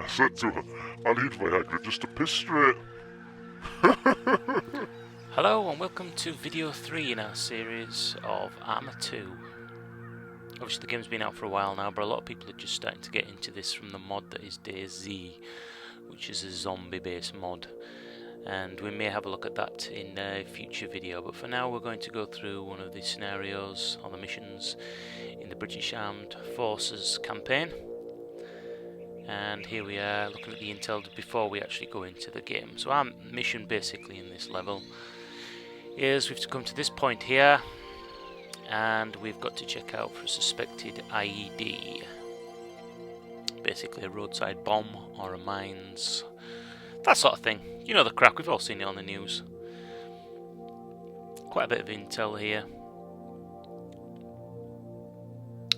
I said to her, I need Viagra just to piss straight. Hello and welcome to video 3 in our series of Arma 2. Obviously the game's been out for a while now, but a lot of people are just starting to get into this from the mod that is DayZ, which is a zombie based mod. And we may have a look at that in a future video, but for now we're going to go through one of the scenarios on the missions in the British Armed Forces campaign. And here we are looking at the intel before we actually go into the game. So our mission basically in this level is we've to come to this point here and we've got to check out for a suspected IED. Basically a roadside bomb or a mines, that sort of thing. You know the crack, we've all seen it on the news. Quite a bit of intel here.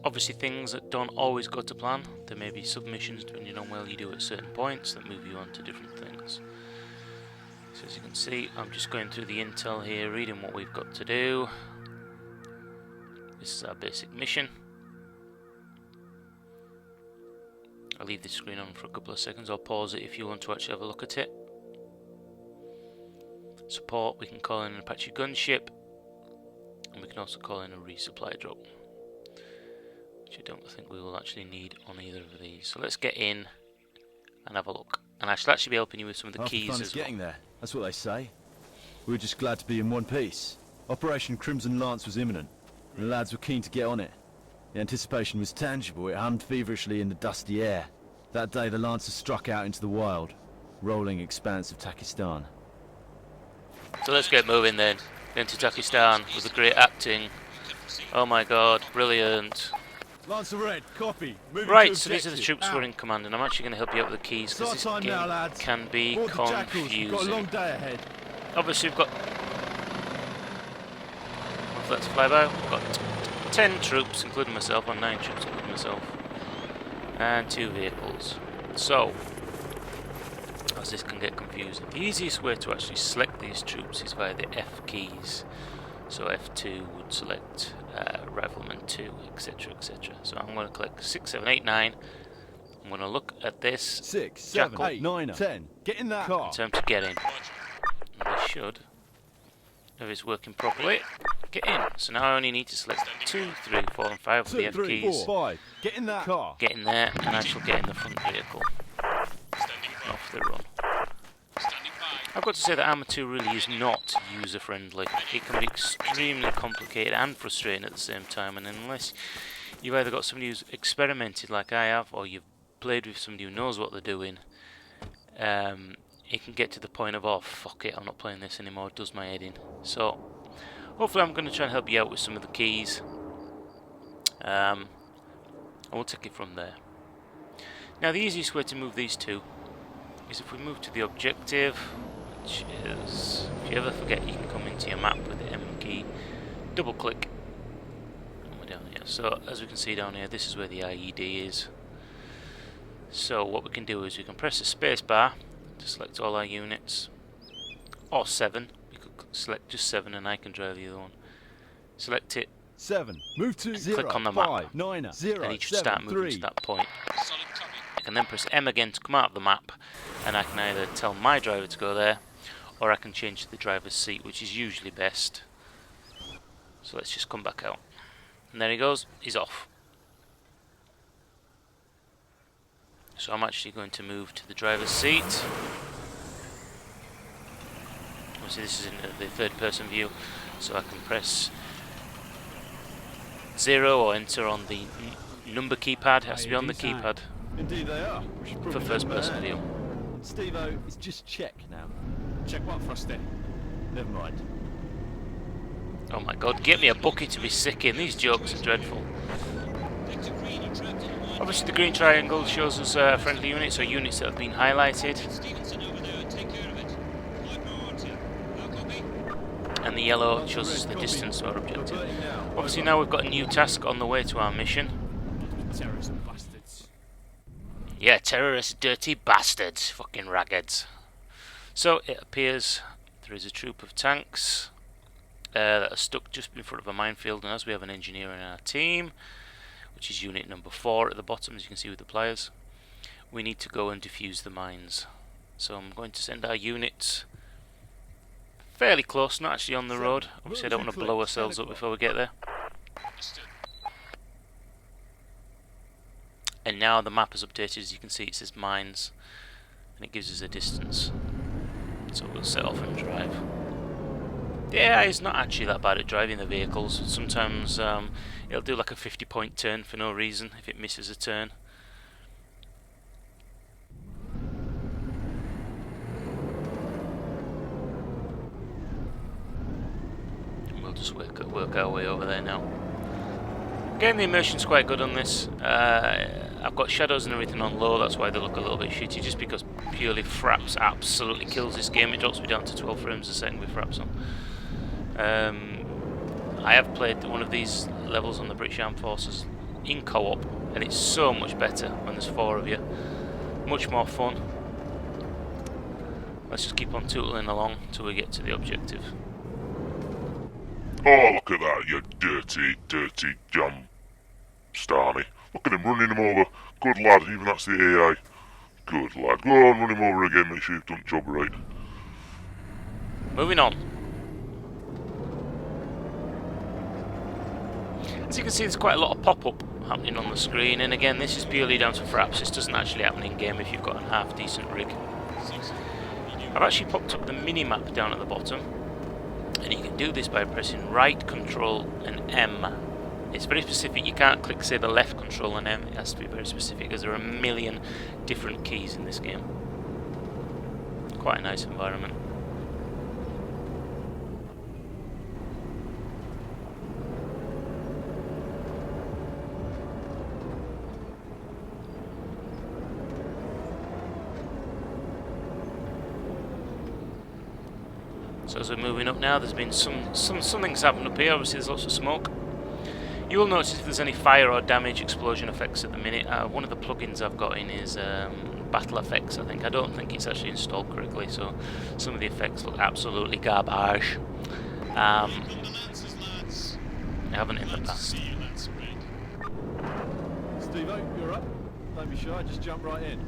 Obviously things that don't always go to plan. There may be submissions depending on well you do at certain points that move you on to different things. So as you can see, I'm just going through the intel here, reading what we've got to do. This is our basic mission. I'll leave this screen on for a couple of seconds, I'll pause it if you want to actually have a look at it. Support, we can call in an Apache gunship, and we can also call in a resupply drop, which I don't think we will actually need on either of these. So let's get in and have a look. And I shall actually be helping you with some of the keys as well. Getting there. That's what they say. We were just glad to be in one piece. Operation Crimson Lance was imminent, and the lads were keen to get on it. The anticipation was tangible. It hummed feverishly in the dusty air. That day the Lancers struck out into the wild, rolling expanse of Takistan. So let's get moving then. Into Takistan with the great acting. Oh my god, brilliant. Lancer Red, copy. Right, so these are the troops who are in command, and I'm actually going to help you out with the keys because this game can be confusing. Got a long day ahead. Obviously we've got... Let's fly by. We've got 10 troops, including myself, or 9 troops, including myself, and 2 vehicles. So, as this can get confusing, the easiest way to actually select these troops is via the F keys. So F2 would select Rifleman 2, etc, etc. So I'm going to click 6, 7, 8, 9. I'm going to look at this 6, 7, jackal 8, 9, 10. Get in that car. in terms of get in. And I should, if it's working properly, get in. So now I only need to select 2, 3, 4 and 5 of the F 3, keys. 4, 5. Get in that car. Get in there and I shall get in the front vehicle. Off they run. I've got to say that Arma 2 really is not user friendly. It can be extremely complicated and frustrating at the same time, and unless you've either got somebody who's experimented like I have, or you've played with somebody who knows what they're doing, it can get to the point of, oh fuck it, I'm not playing this anymore, it does my head in. So hopefully I'm going to try and help you out with some of the keys, and we'll take it from there. Now the easiest way to move these two is if we move to the objective, which is, if you ever forget, you can come into your map with the M key, double click, and we're down here. So as we can see down here, this is where the IED is. So what we can do is we can press the space bar to select all our units, or 7, we could select just 7 and I can drive the other one. Select it, 7, move to 0, click on the map, 5, 9, 0, and it should 7, start moving 3. to that point. I can then press M again to come out of the map, and I can either tell my driver to go there, or I can change to the driver's seat, which is usually best. So let's just come back out. And there he goes, he's off. So I'm actually going to move to the driver's seat. Obviously this is in the third person view, so I can press 0 or enter on the number keypad. It has to be on the keypad. Indeed they are. For first person view. Steve-O, it's just check now. Check what, Frosty? Never mind. Oh my god, get me a bucket to be sick in. These jokes are dreadful. Obviously the green triangle shows us friendly units or units that have been highlighted. And the yellow shows us the distance to our objective. Obviously now we've got a new task on the way to our mission. Terrorist bastards. Yeah, terrorist dirty bastards. Fucking ragheads. So it appears there is a troop of tanks that are stuck just in front of a minefield, and as we have an engineer in our team, which is unit number 4 at the bottom, as you can see with the pliers, we need to go and defuse the mines. So I'm going to send our units fairly close, not actually on the road. Obviously I don't want to blow ourselves up before we get there. And now the map is updated. As you can see, it says mines and it gives us a distance. So we'll set off and drive. The AI is not actually that bad at driving the vehicles. Sometimes it'll do like a 50-point turn for no reason if it misses a turn. And we'll just work our way over there now. Again, the immersion's quite good on this. I've got shadows and everything on low, that's why they look a little bit shitty, just because purely fraps absolutely kills this game. It drops me down to 12 frames a second with fraps on. I have played one of these levels on the British Armed Forces in co-op, and it's so much better when there's 4 of you. Much more fun. Let's just keep on tootling along till we get to the objective. Oh, look at that, you dirty, dirty jam Starmy. Look at him running him over. Good lad, even that's the AI. Good lad. Go on, run him over again, make sure you've done the job right. Moving on. As you can see, there's quite a lot of pop-up happening on the screen, and again, this is purely down to fraps. This doesn't actually happen in-game if you've got a half-decent rig. I've actually popped up the mini-map down at the bottom, and you can do this by pressing right, control, and M. It's very specific. You can't click, say, the left control and M. It has to be very specific, because there are a million different keys in this game. Quite a nice environment. So as we're moving up now, there's been something's happened up here. Obviously there's lots of smoke. You will notice if there's any fire or damage explosion effects at the minute. One of the plugins I've got in is battle effects, I think. I don't think it's actually installed correctly, so some of the effects look absolutely garbage. I haven't in the past. Steve-O, you're up. Don't be shy, just jump right in.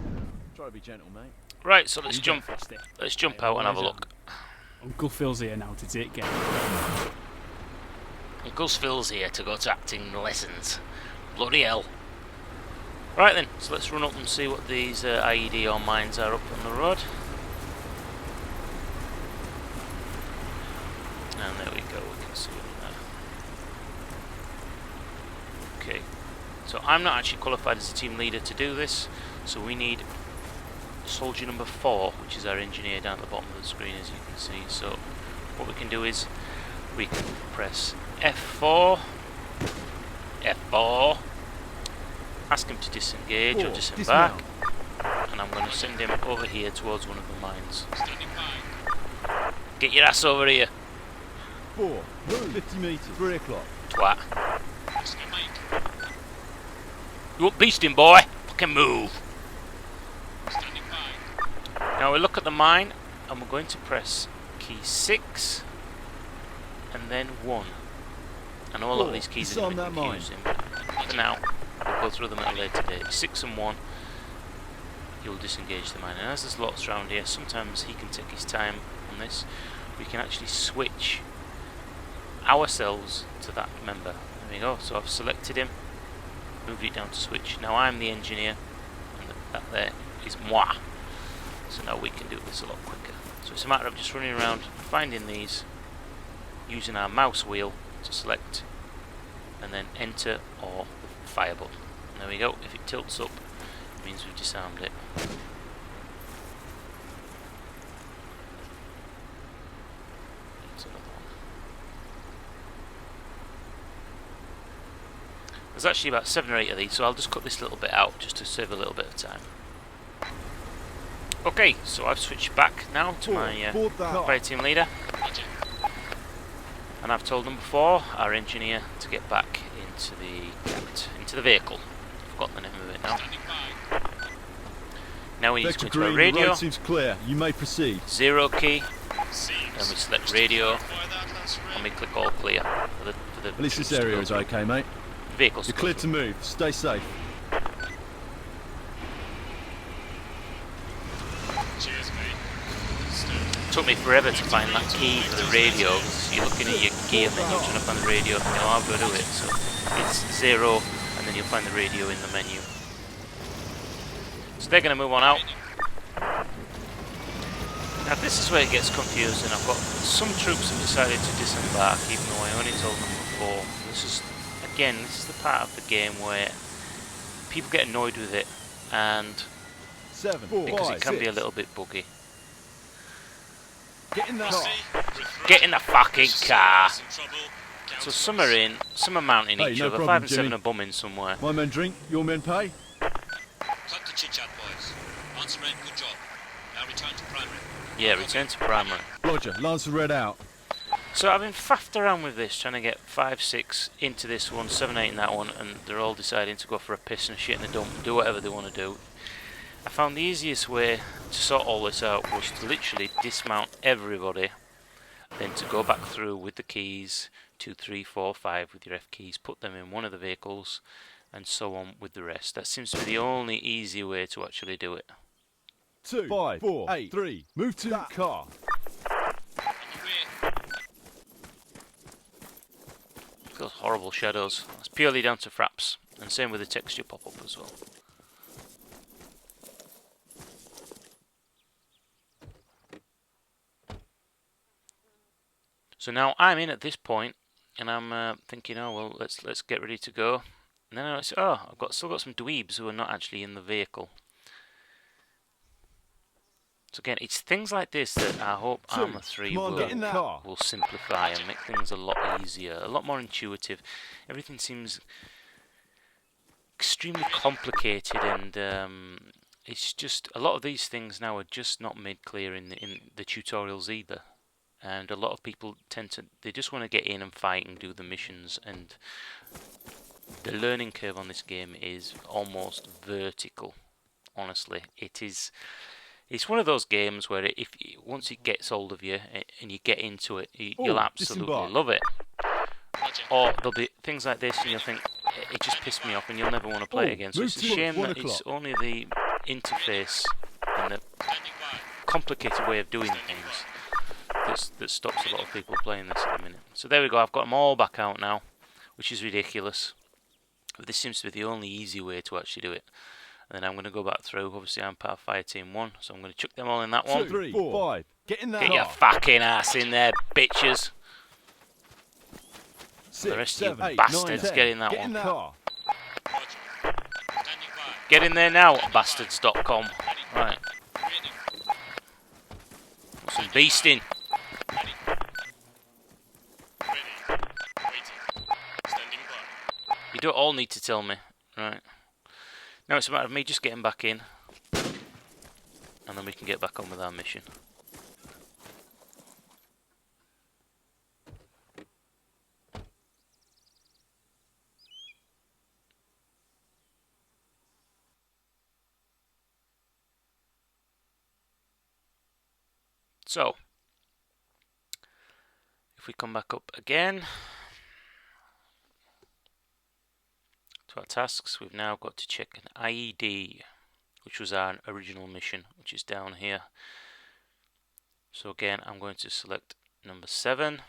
Try to be gentle, mate. Right, so let's jump out and have a look. Uncle Phil's here now to take care. Uncle Phil's here to go to acting lessons. Bloody hell. Right then, so let's run up and see what these IED or mines are up on the road. And there we go, we can see them there. Okay, so I'm not actually qualified as a team leader to do this, so we need soldier number 4, which is our engineer down at the bottom of the screen, as you can see. So what we can do is we can press F4, ask him to disengage or disembark, and I'm going to send him over here towards one of the mines. Get your ass over here. 4, 50 metres, 3 o'clock. Twat. You want beasting, boy? Fucking move. Now we look at the mine, and we're going to press key 6 and then 1. I know a lot of these keys are a bit confusing, but for now, we'll go through them at a later date. 6 and 1, you'll disengage the mine. And as there's lots around here, sometimes he can take his time on this. We can actually switch ourselves to that member. There we go, so I've selected him, moved it down to switch. Now I'm the engineer, and that there is moi. So now we can do this a lot quicker. So it's a matter of just running around, finding these, using our mouse wheel to select, and then enter or the fire button. And there we go. If it tilts up, it means we've disarmed it. That's another one. There's actually about 7 or 8 of these, so I'll just cut this little bit out just to save a little bit of time. Okay, so I've switched back now to my fire team leader, and I've told them before, our engineer, to get back into the vehicle. I've forgotten the name of it now. Now we need to go into our radio. The road seems clear. You may proceed. 0 key, then we select radio, and we click all clear for the At least this area is okay, mate. Vehicles. You're cleared to move. Stay safe. Took me forever to find that key for the radio. So you're looking at your gear menu, trying to find the radio, and you know, I've got to do it. So it's 0, and then you'll find the radio in the menu. So they're going to move on out. Now this is where it gets confusing. I've got some troops have decided to disembark, even though I only told them before. This is, again, this is the part of the game where people get annoyed with it, and 7, because 5, it can be a 6. little bit buggy. Get in the car. Get in the fucking car! So some are in, some are mounting Hey, each no other, problem, 5 and 7 Jimmy. are bumming somewhere. My men drink, your men pay. Cut the chit-chat, boys. Answer ran, good job. Now return to primary. Yeah, return to primary. Roger, Lancer Red out. So I've been faffed around with this, trying to get 5, 6 into this one, 7, 8 in that one, and they're all deciding to go for a piss and a shit in the dump, do whatever they want to do. I found the easiest way to sort all this out was to literally dismount everybody, then to go back through with the keys, 2, 3, 4, 5 with your F keys, put them in one of the vehicles, and so on with the rest. That seems to be the only easy way to actually do it. 2, 5, 4, 8, 3. Move to the car. Those horrible shadows. It's purely down to fraps, and same with the texture pop-up as well. So now I'm in at this point, and I'm thinking, oh well, let's get ready to go. And then I say, oh, still got some dweebs who are not actually in the vehicle. So again, it's things like this that I hope Arma 3 will simplify and make things a lot easier, a lot more intuitive. Everything seems extremely complicated, and it's just a lot of these things now are just not made clear in the tutorials either. And a lot of people they just want to get in and fight and do the missions, and the learning curve on this game is almost vertical. Honestly, it's one of those games where once it gets hold of you and you get into it, you'll absolutely love it. Or there'll be things like this and you'll think, it just pissed me off, and you'll never want to play it again. So it's a shame that it's only the interface and the complicated way of doing things that stops a lot of people playing this at the minute. So there we go, I've got them all back out now, which is ridiculous. But this seems to be the only easy way to actually do it. And then I'm going to go back through. Obviously I'm part of Fire Team 1, so I'm going to chuck them all in that one. 2, 3, 4, 5. Get in there. Get your fucking ass in there, bitches. 6, The rest 7, of you 8, bastards, 9, 10. get in that Get one. in the car. Get in there now, bastards.com. Right. Some beasting. You don't all need to tell me. Right. Now it's a matter of me just getting back in, and then we can get back on with our mission. So, if we come back up again to our tasks, we've now got to check an IED, which was our original mission, which is down here. So again, I'm going to select number 7,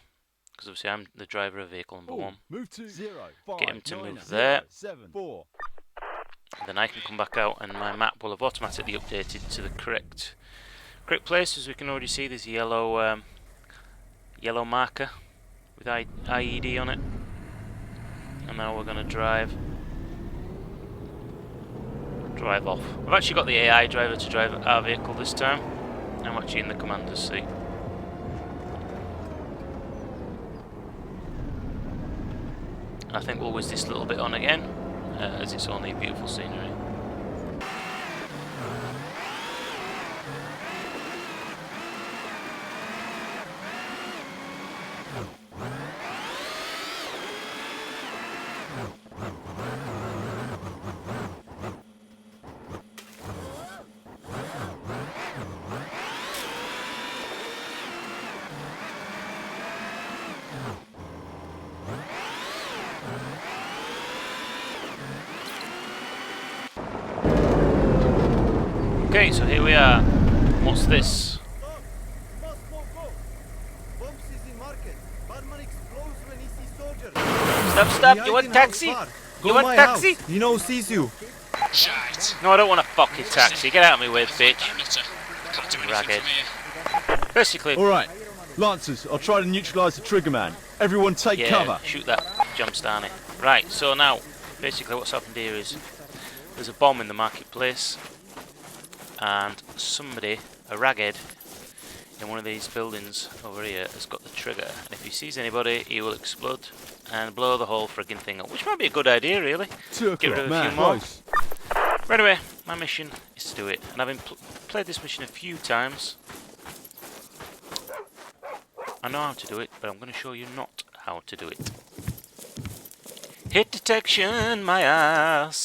because obviously I'm the driver of vehicle number 1. Move to 0, 5, Get him to 9, move 0, there. 7, 4. And then I can come back out and my map will have automatically updated to the correct place. As we can already see, there's a yellow marker with IED on it. And now we're going to drive off. I've actually got the AI driver to drive our vehicle this time. I'm actually in the commander's seat. I think we'll whiz this little bit on again, as it's only beautiful scenery. Okay, so here we are. What's this? Stop. You want taxi? You want taxi? He knows sees you. Shite. No, I don't want a fucking taxi. Get out of my way, bitch. Can't do anything Ragged. from here. Basically, Alright, Lancers, I'll try to neutralize the trigger man. Everyone take yeah, cover. shoot that jump Starny. Right, so now, basically what's happened here is there's a bomb in the marketplace and somebody, a ragged, in one of these buildings over here has got the trigger, and if he sees anybody he will explode and blow the whole frigging thing up, which might be a good idea really. 2 Get rid o'clock, of a man. few more. Close. But anyway, my mission is to do it, and I've played this mission a few times. I know how to do it, but I'm going to show you not how to do it. Hit detection, my ass.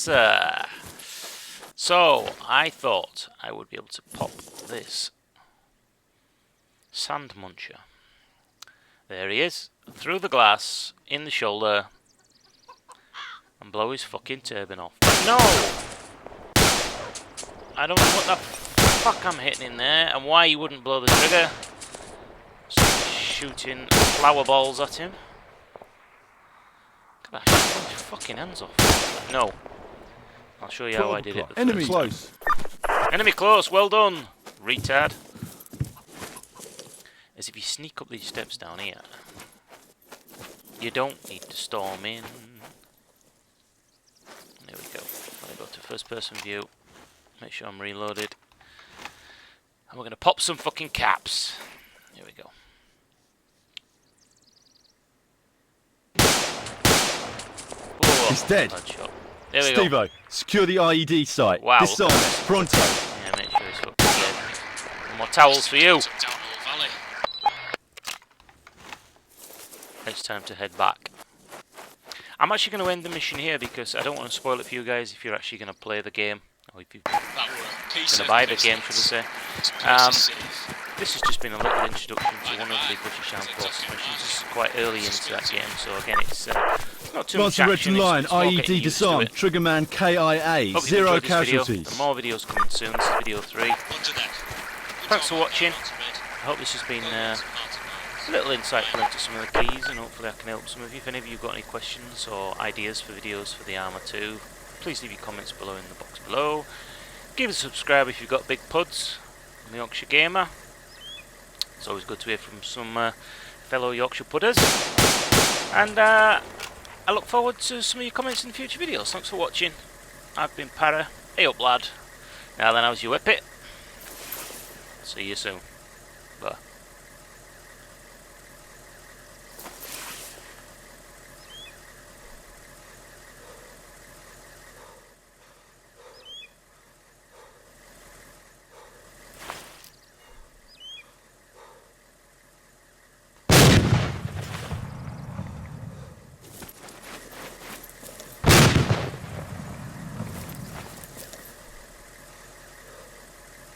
So, I thought I would be able to pop this sand muncher. There he is, through the glass, in the shoulder, and blow his fucking turban off. No! I don't know what the fuck I'm hitting in there, and why he wouldn't blow the trigger. So shooting flower balls at him. Look at that, shoot his fucking hands off. No. I'll show you how I did it the Enemy first time. close. Enemy close, well done, retard. As if you sneak up these steps down here, you don't need to storm in. There we go. I'll go to first person view, make sure I'm reloaded. And we're going to pop some fucking caps. Here we go. Oh, He's dead. bad shot. There we go. Steve-O, secure the IED site. Wow. Disarm it. Pronto. Yeah, make sure he's fucking dead. One more towels for you. Took down whole valley. It's time to head back. I'm actually going to end the mission here because I don't want to spoil it for you guys if you're actually going to play the game. Or if you're That were a piece going of to buy the piss. game, should I say. It's a piece of sieve. This has just been a little introduction to one of the British Armed Forces missions. This is quite early into that game, so again, it's not too much Lancer Red action. Line, It's more getting IED used to disarmed. it. Triggerman KIA. Hope you 0 enjoyed this video. casualties. There are more videos coming soon. This is video 3. On to deck. Thanks for watching. I hope this has been a little insightful into some of the keys, and hopefully I can help some of you. If any of you have got any questions or ideas for videos for the Arma 2, please leave your comments below in the box below. Give us a subscribe if you've got big puds. I'm Yorkshire Gamer. It's always good to hear from some fellow Yorkshire pudders. And I look forward to some of your comments in future videos. Thanks for watching. I've been Para. Hey up lad. Now then, how's your whippet? See you soon.